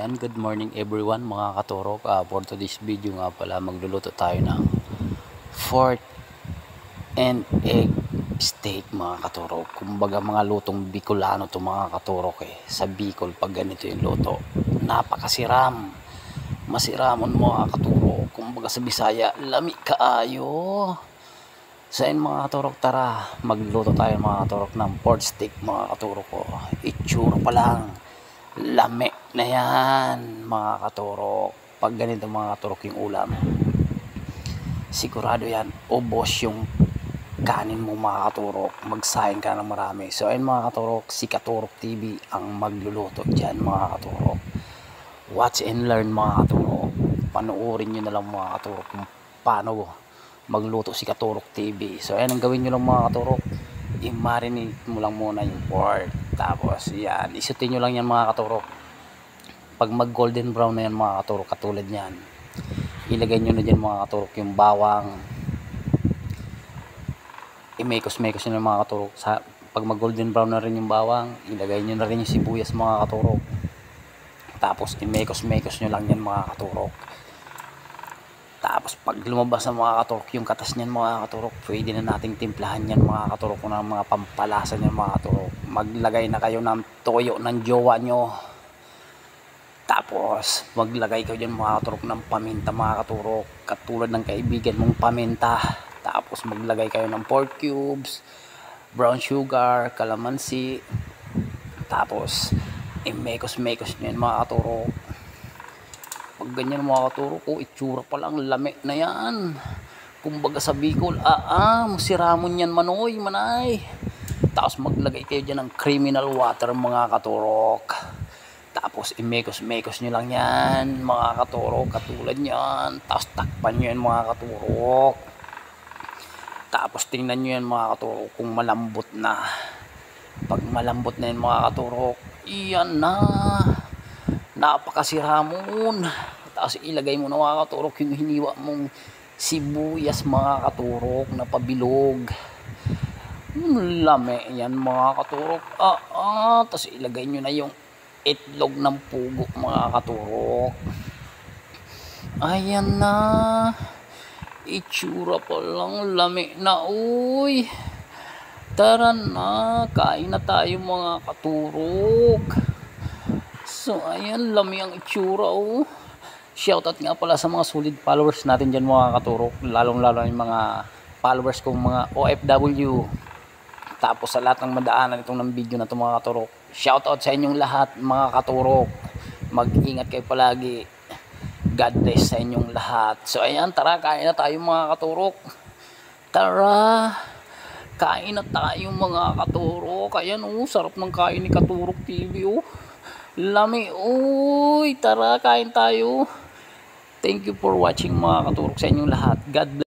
Ayan, good morning everyone mga katurok. For today's video nga pala, magluluto tayo ng pork and egg steak mga katurok. Kumbaga mga lutong Bicolano to mga katurok Sa Bicol pag ganito yung luto, napakasiram. Masiramon mga katurok. Kumbaga sa Bisaya, lami kaayo. So ayun mga katurok, tara magluto tayo mga katurok ng pork steak mga katurok ko. Itsura pa lang, lami na yan mga katurok. Pag ganito mga katurok yung ulam, sigurado yan ubos yung kanin mo mga katurok, magsayang ka ng marami. So ayun mga katurok, si Katurok TV ang magluluto dyan mga katurok. Watch and learn mga katurok. Panoorin nyo na lang mga katurok kung paano magluto si Katurok TV. So ayan ang gawin nyo lang mga katurok, i-marinate mo lang muna yung pork. Tapos yan, isutin nyo lang yan mga katurok. Pag mag golden brown na yan mga katurok, katulad yan, ilagay nyo na dyan mga katurok yung bawang. I-mekos-mekos nyo na mga katurok. Pag mag golden brown na rin yung bawang, ilagay nyo na rin yung sibuyas mga katurok. Tapos i-mekos-mekos nyo lang yan mga katurok. Tapos pag lumabas na mga katurok yung katas niyan mga katurok, pwede na nating timplahan yan mga katurok kung ng mga pampalasa niyan mga katurok. Maglagay na kayo ng toyo ng jowa nyo. Tapos maglagay kayo dyan mga katurok ng paminta mga katurok, katulad ng kaibigan mong paminta. Tapos maglagay kayo ng pork cubes, brown sugar, calamansi. Tapos i-mekos-mekos nyo yan mga katurok. Pag ganyan mga katurok, itsura pa lang, lami na yan. Kumbaga sa Bicol, musiramon yan manoy, manay. Tapos maglagay kayo dyan ng criminal water mga katurok. Tapos i-mekos-mekos nyo lang yan mga katurok, katulad yan. Tapos takpan nyo yan mga katurok. Tapos tingnan nyo yan mga katurok kung malambot na. Pag malambot na yan mga katurok, iyan na, napakasiramon. Tapos ilagay mo na mga katurok yung hiniwa mong sibuyas mga katurok na pabilog. Lami yan mga katurok. Tapos ilagay nyo na yung itlog ng pugo mga katurok. Ayan na, itsura pa lang, lami na. Uy, tara na, kain na tayo mga katurok. So ayan, lami ang itsura. Shoutout nga pala sa mga solid followers natin dyan mga katurok, lalong lalo yung mga followers kong mga OFW. Tapos sa lahat ng madaanan itong ng video na ito mga katurok, shoutout sa inyong lahat mga katurok. Mag-ingat kayo palagi. God bless sa inyong lahat. So ayan, tara kain na tayo mga katurok. Tara, kain na tayo mga katurok. Ayan sarap ng kain ni Katurok TV lami. Uy, tara kain tayo. Thank you for watching mga katurok, sa inyong lahat. God bless.